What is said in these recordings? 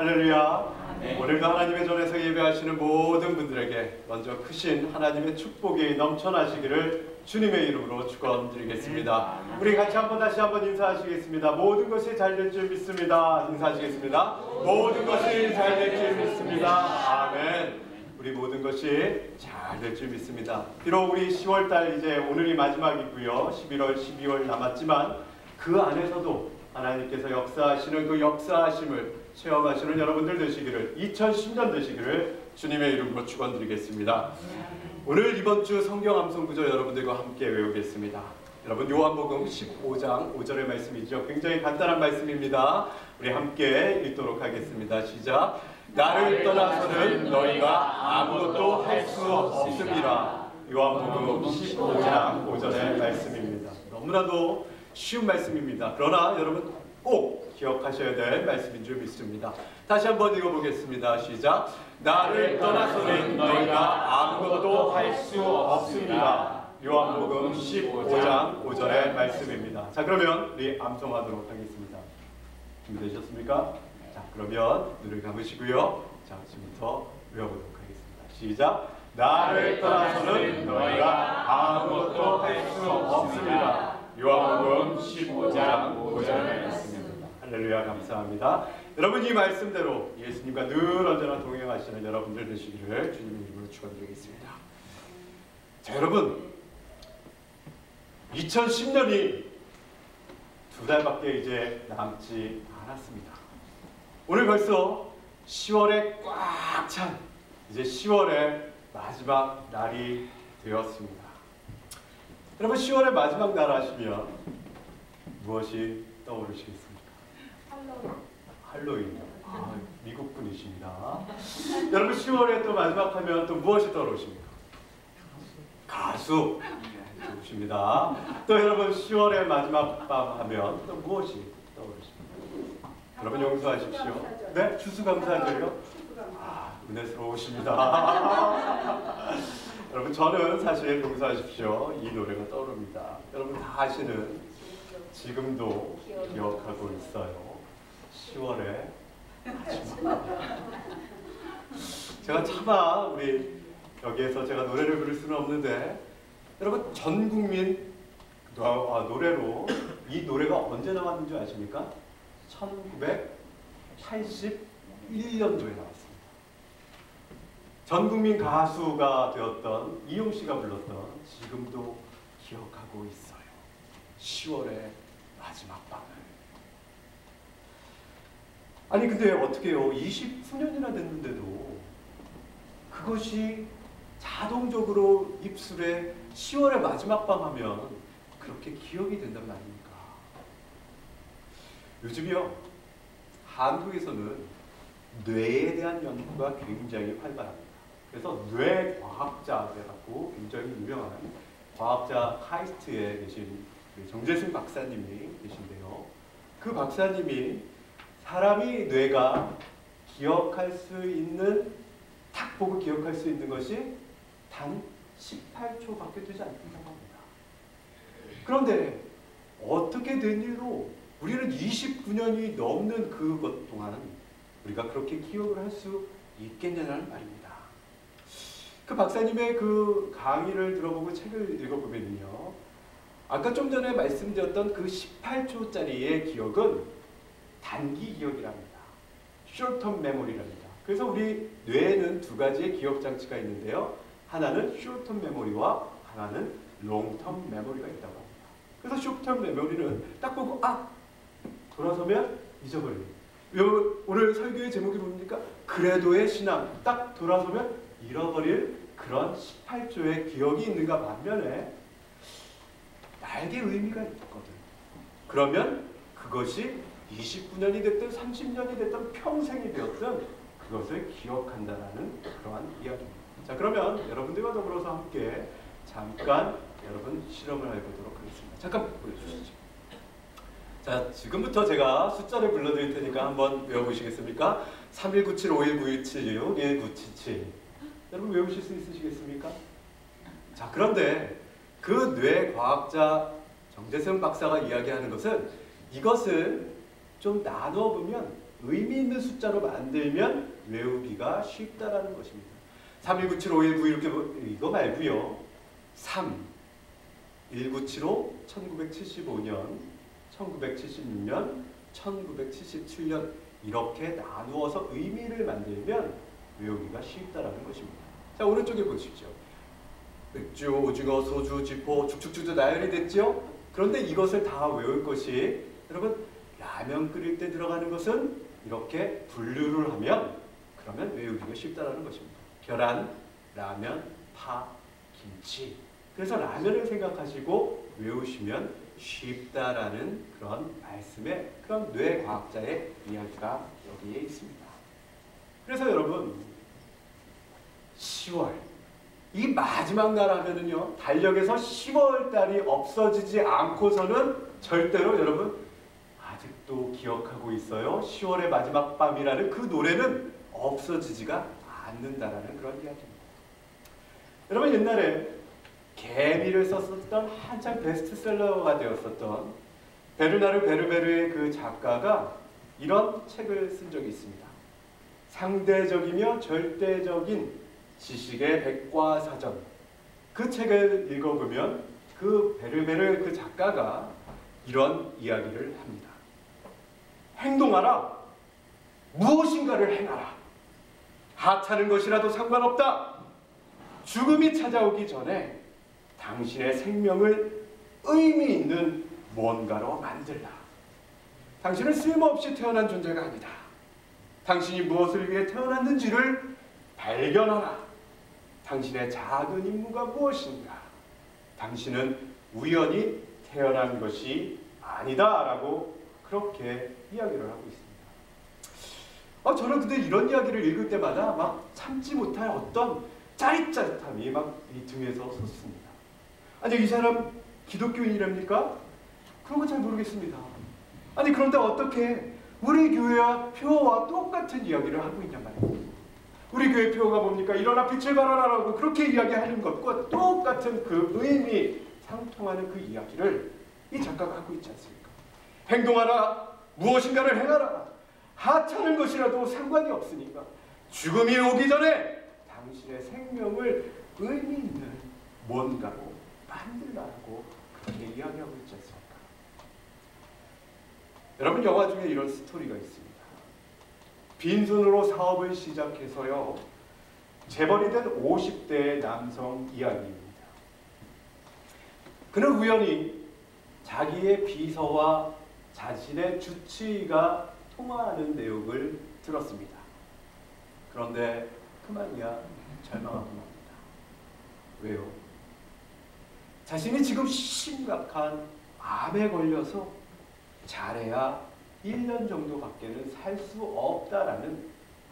할렐루야. 오늘도 하나님의 전에서 예배하시는 모든 분들에게 먼저 크신 하나님의 축복이 넘쳐나시기를 주님의 이름으로 축원드리겠습니다. 우리 같이 다시 한번 인사하시겠습니다. 모든 것이 잘 될 줄 믿습니다. 인사하시겠습니다. 모든 것이 잘 될 줄 믿습니다. 아멘. 우리 모든 것이 잘 될 줄 믿습니다. 비록 우리 10월달 이제 오늘이 마지막이고요. 11월, 12월 남았지만 그 안에서도 하나님께서 역사하시는 그 역사하심을 체험하시는 여러분들 되시기를, 2010년 되시기를 주님의 이름으로 축원드리겠습니다. 오늘 이번 주 성경 암송 구절 여러분들과 함께 외우겠습니다. 여러분 요한복음 15장 5절의 말씀이죠. 굉장히 간단한 말씀입니다. 우리 함께 읽도록 하겠습니다. 시작. 나를 떠나서는 너희가 아무것도 할 수 없음이라. 요한복음 15장 5절의 말씀입니다. 너무나도 쉬운 말씀입니다. 그러나 여러분 꼭 기억하셔야 될 말씀인 줄 믿습니다. 다시 한번 읽어보겠습니다. 시작. 나를 떠나서는 너희가 아무것도 할 수 없습니다. 요한복음 15장 5절의 말씀입니다. 자, 그러면 우리 암송하도록 하겠습니다. 준비되셨습니까? 자, 그러면 눈을 감으시고요. 자, 지금부터 외워보도록 하겠습니다. 시작. 나를 떠나서는 너희가 아무것도 할 수 없습니다. 요한복음 15장 5절의 말씀입니다. 할렐루야, 감사합니다. 여러분 이 말씀대로 예수님과 늘 언제나 동행하시는 여러분들 되시기를 주님의 이름으로 축원드리겠습니다. 자, 여러분 2010년이 2달밖에 이제 남지 않았습니다. 오늘 벌써 10월에 꽉 찬 이제 10월의 마지막 날이 되었습니다. 여러분 10월의 마지막 날 하시면 무엇이 떠오르시겠습니까? 할로윈. 아, 미국 분이십니다. 여러분 10월에 또 마지막 하면 또 무엇이 떠오르십니까? 가수. 좋으십니다. 또 여러분 10월의 마지막 밤 하면 또 무엇이 떠오르십니까? 여러분 용서하십시오. 네? 추수감사절이요? 아, 은혜스러우십니다. 여러분 저는 사실 용서하십시오. 이 노래가 떠오릅니다. 여러분 다 아시는 지금도 기억하고 있어요. 10월에 마지막. 제가 차마 우리 여기에서 제가 노래를 부를 수는 없는데 여러분 전 국민 노래로 이 노래가 언제 나왔는 줄 아십니까? 1981년도에 나왔습니다. 전 국민 가수가 되었던 이용씨가 불렀던 지금도 기억하고 있어요. 10월의 마지막 밤을. 아니 근데 어떻게요? 20수년이나 됐는데도 그것이 자동적으로 입술에 10월의 마지막 밤 하면 그렇게 기억이 된단 말입니까? 요즘이요, 한국에서는 뇌에 대한 연구가 굉장히 활발합니다. 그래서 뇌과학자라고 굉장히 유명한 과학자 카이스트에 계신 정재승 박사님이 계신데요. 그 박사님이 사람이 뇌가 기억할 수 있는, 딱 보고 기억할 수 있는 것이 단 18초밖에 되지 않는다고 합니다. 그런데 어떻게 된 일로 우리는 29년이 넘는 그것 동안 우리가 그렇게 기억을 할 수 있겠냐는 말입니다. 그 박사님의 그 강의를 들어보고 책을 읽어보면요, 아까 좀 전에 말씀드렸던 그 18초짜리의 기억은 단기 기억이랍니다. short-term memory랍니다. 그래서 우리 뇌에는 두 가지의 기억 장치가 있는데요, 하나는 short-term memory와 하나는 long-term memory가 있다고 합니다. 그래서 short-term memory는 딱 보고 돌아서면 잊어버려요. 오늘 설교의 제목이 뭡니까? 그래도의 신앙. 딱 돌아서면 잃어버릴 그런 18조의 기억이 있는가 반면에 나에게 의미가 있거든. 그러면 그것이 29년이 됐든 30년이 됐든 평생이 되었든 그것을 기억한다라는 그러한 이야기입니다. 자, 그러면 여러분들과 더불어서 함께 잠깐 여러분 실험을 해보도록 하겠습니다. 잠깐 보여주시죠. 자, 지금부터 제가 숫자를 불러드릴 테니까 한번 외워보시겠습니까? 3197-5197-1977. 여러분 외우실 수 있으시겠습니까? 자, 그런데 그 뇌과학자 정재승 박사가 이야기하는 것은 이것을 좀 나누어 보면 의미 있는 숫자로 만들면 외우기가 쉽다라는 것입니다. 31975191 이렇게 이거 말고요. 3 1975 1975년 1976년 1977년 이렇게 나누어서 의미를 만들면 외우기가 쉽다라는 것입니다. 자, 오른쪽에 보십시오. 맥주, 오징어, 소주, 지포 쭉쭉쭉 나열이 됐죠? 그런데 이것을 다 외울 것이 여러분 라면 끓일 때 들어가는 것은 이렇게 분류를 하면 그러면 외우기가 쉽다라는 것입니다. 계란, 라면, 파, 김치. 그래서 라면을 생각하시고 외우시면 쉽다라는 그런 말씀의 그런 뇌과학자의 이야기가 여기에 있습니다. 그래서 여러분 10월 이 마지막 날 하면은요 달력에서 10월 달이 없어지지 않고서는 절대로 여러분 아직도 기억하고 있어요. 10월의 마지막 밤이라는 그 노래는 없어지지가 않는다라는 그런 이야기입니다. 여러분 옛날에 개미를 썼었던 한창 베스트셀러가 되었었던 베르나르 베르베르의 그 작가가 이런 책을 쓴 적이 있습니다. 상대적이며 절대적인 지식의 백과사전. 그 책을 읽어보면 그 베르베르 그 작가가 이런 이야기를 합니다. 행동하라. 무엇인가를 행하라. 하찮은 것이라도 상관없다. 죽음이 찾아오기 전에 당신의 생명을 의미 있는 뭔가로 만들라. 당신은 쓸모없이 태어난 존재가 아니다. 당신이 무엇을 위해 태어났는지를 발견하라. 당신의 작은 임무가 무엇인가? 당신은 우연히 태어난 것이 아니다. 라고 그렇게 이야기를 하고 있습니다. 저는 근데 이런 이야기를 읽을 때마다 막 참지 못할 어떤 짜릿짜릿함이 막 이 등에서 솟습니다. 아니 이 사람 기독교인이랍니까? 그런 거 잘 모르겠습니다. 아니 그런데 어떻게 우리 교회와 표와 똑같은 이야기를 하고 있냔 말이에요. 우리 교회 표가 뭡니까? 일어나 빛을 발하라라고 그렇게 이야기하는 것과 똑같은 그 의미 상통하는 그 이야기를 이 작가가 하고 있지 않습니까? 행동하라. 무엇인가를 행하라. 하찮은 것이라도 상관이 없으니까 죽음이 오기 전에 당신의 생명을 의미 있는 뭔가로 만들라고 그렇게 이야기하고 있지 않습니까? 여러분 영화 중에 이런 스토리가 있습니다. 빈손으로 사업을 시작해서요 재벌이 된 50대 남성 이야기입니다. 그는 우연히 자기의 비서와 자신의 주치의가 통화하는 내용을 들었습니다. 그런데 그만이야 절망하고 맙니다. 왜요? 자신이 지금 심각한 암에 걸려서 잘해야 1년 정도밖에는 살 수 없다라는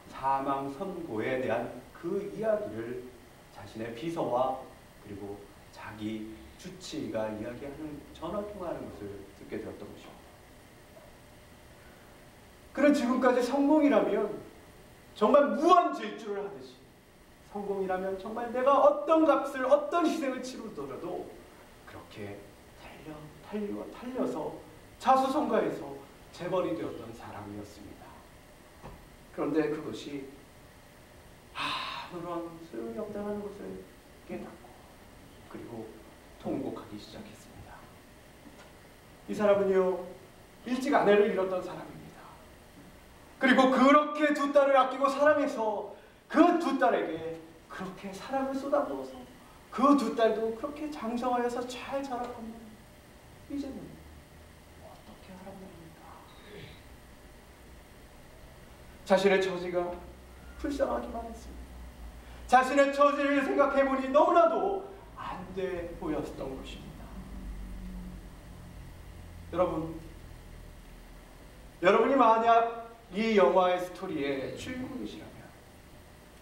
사망 선고에 대한 그 이야기를 자신의 비서와 그리고 자기 주치의가 이야기하는 전화통화하는 것을 듣게 되었던 것입니다. 그는 지금까지 성공이라면 정말 무한 질주를 하듯이 성공이라면 정말 내가 어떤 값을 어떤 희생을 치르더라도 그렇게 달려서 자수성가해서 재벌이 되었던 사람이었습니다. 그런데 그것이 아무런 소용이 없다는 것을 깨닫고 그리고 통곡하기 시작했습니다. 이 사람은요 일찍 아내를 잃었던 사람입니다. 그리고 그렇게 두 딸을 아끼고 사랑해서 그 두 딸에게 그렇게 사랑을 쏟아부어서 그 두 딸도 그렇게 장성하여서 잘 자랐건만 이제는 어떻게 하라고 합니까? 자신의 처지가 불쌍하기만 했습니다. 자신의 처지를 생각해보니 너무나도 안 돼 보였던 것입니다. 여러분이 만약 이 영화의 스토리의 주인공이시라면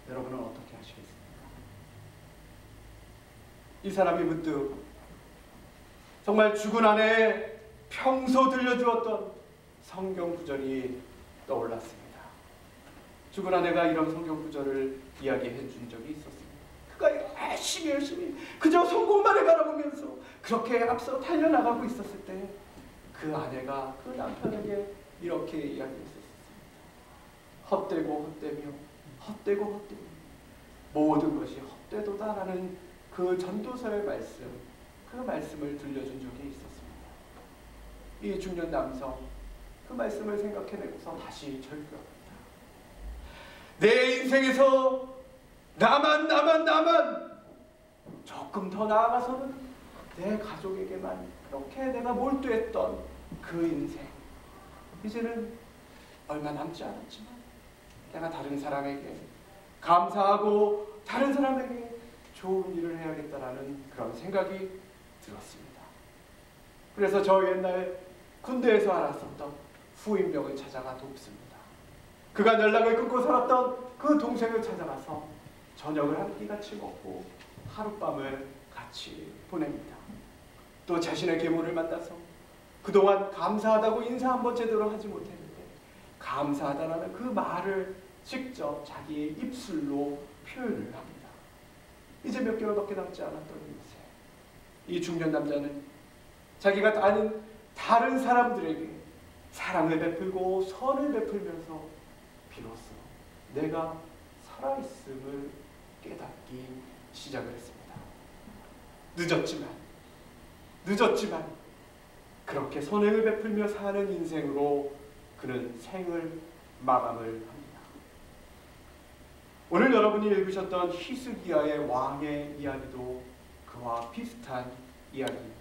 여러분은 어떻게 하시겠습니까? 이 사람이 문득 정말 죽은 아내의 평소 들려주었던 성경 구절이 떠올랐습니다. 죽은 아내가 이런 성경 구절을 이야기해 준 적이 있었습니다. 그가 열심히 그저 성공만을 바라보면서 그렇게 앞서 달려나가고 있었을 때 그 아내가 그 남편에게 이렇게 이야기했었습니다. 헛되고 헛되며 헛되고 헛되며 모든 것이 헛되도다라는 그 전도서의 말씀, 그 말씀을 들려준 적이 있었습니다. 이 중년 남성 그 말씀을 생각해내고서 다시 절규합니다. 내 인생에서 나만 조금 더 나아가서는 내 가족에게만 그렇게 내가 몰두했던 그 인생, 이제는 얼마 남지 않았지만 내가 다른 사람에게 감사하고 다른 사람에게 좋은 일을 해야겠다라는 그런 생각이 들었습니다. 그래서 저 옛날 군대에서 알았었던 후임병을 찾아가 돕습니다. 그간 연락을 끊고 살았던 그 동생을 찾아가서 저녁을 한 끼 같이 먹고 하룻밤을 같이 보냅니다. 또 자신의 계모를 만나서 그동안 감사하다고 인사 한번 제대로 하지 못했는데 감사하다라는 그 말을 직접 자기의 입술로 표현을 합니다. 이제 몇 개월밖에 남지 않았던 인생, 이 중년 남자는 자기가 아는 다른 사람들에게 사랑을 베풀고 선을 베풀면서 비로소 내가 살아있음을 깨닫기 시작을 했습니다. 늦었지만 그렇게 선을 베풀며 사는 인생으로 그는 생을 마감을 합니다. 오늘 여러분이 읽으셨던 히스기야의 왕의 이야기도 그와 비슷한 이야기입니다.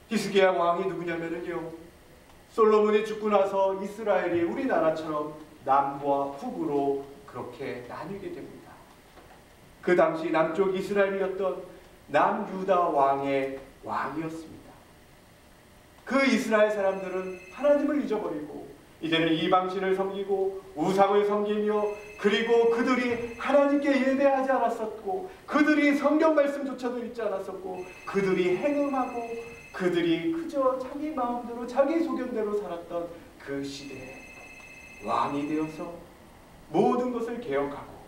히스기야 왕이 누구냐면요, 솔로몬이 죽고 나서 이스라엘이 우리나라처럼 남부와 북으로 그렇게 나뉘게 됩니다. 그 당시 남쪽 이스라엘이었던 남유다 왕의 왕이었습니다. 그 이스라엘 사람들은 하나님을 잊어버리고 이제는 이방신을 섬기고 우상을 섬기며, 그리고 그들이 하나님께 예배하지 않았었고 그들이 성경 말씀조차도 읽지 않았었고 그들이 행음하고 그들이 그저 자기 마음대로 자기 소견대로 살았던 그 시대에 왕이 되어서 모든 것을 개혁하고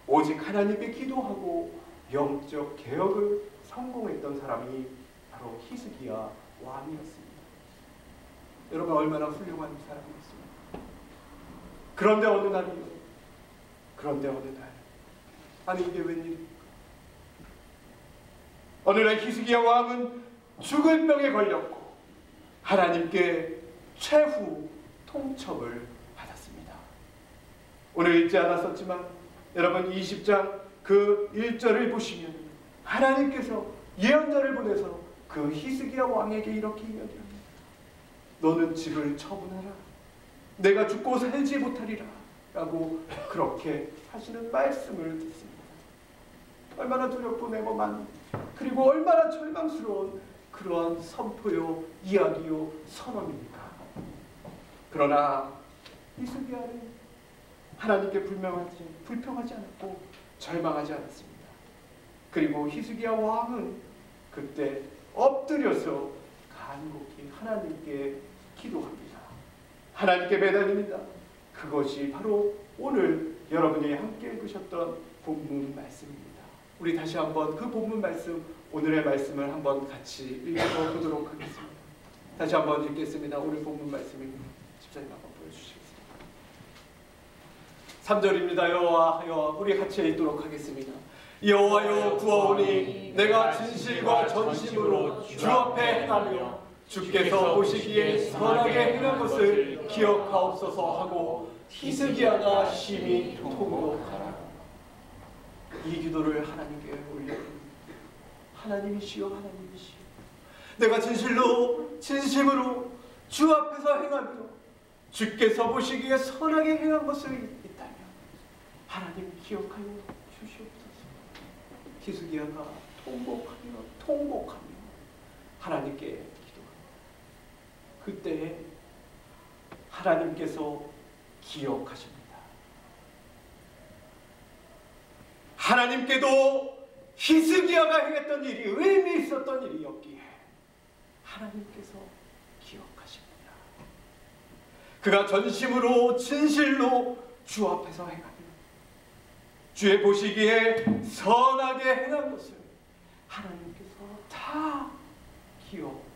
오직 하나님께 기도하고 영적 개혁을 성공했던 사람이 바로 히스기야 왕이었습니다. 여러분, 얼마나 훌륭한 사람이었습니까? 그런데 어느 날 아니 이게 웬일입니까? 어느 날 히스기야 왕은 죽을 병에 걸렸고 하나님께 최후 통첩을 받았습니다. 오늘 읽지 않았었지만 여러분 20장 그 1절을 보시면 하나님께서 예언자를 보내서 그 히스기야 왕에게 이렇게 이야기합니다. 너는 집을 처분하라. 내가 죽고 살지 못하리라. 라고 그렇게 하시는 말씀을 듣습니다. 얼마나 두렵고 내모만, 그리고 얼마나 절망스러운 그러한 선포요, 이야기요, 선언입니까? 그러나 히스기야는 하나님께 불평하지 않았고 절망하지 않았습니다. 그리고 히스기야 왕은 그때 엎드려서 간곡히 하나님께 기도합니다. 하나님께 매달립니다. 그것이 바로 오늘 여러분이 함께 읽으셨던 본문 말씀입니다. 우리 다시 한번 그 본문 말씀, 오늘의 말씀을 한번 같이 읽어보도록 하겠습니다. 다시 한번 읽겠습니다. 오늘 본문 말씀입니다. 집사님 한번 보여주시겠습니다. 3절입니다. 여호와여, 우리 같이 읽도록 하겠습니다. 여호와여, 구하오니 내가 진실과 전심으로 주 앞에 행하며 주께서 보시기에 선하게 행한 것을 기억하옵소서 하고 히스기야가 심히 통곡하라. 이 기도를 하나님께 올려드립니다. 하나님이시여, 내가 진심으로 주 앞에서 행하며 주께서 보시기에 선하게 행한 것을 있다면 하나님 기억하여 주시옵소서. 히스기야가 통곡하며 하나님께 기도합니다. 그때 하나님께서 기억하십니다. 하나님께도 히스기야가 행했던 일이 의미 있었던 일이었기에 하나님께서 기억하십니다. 그가 전심으로 진실로 주 앞에서 행하며 주의 보시기에 선하게 행한 것을 하나님께서 다 기억하십니다.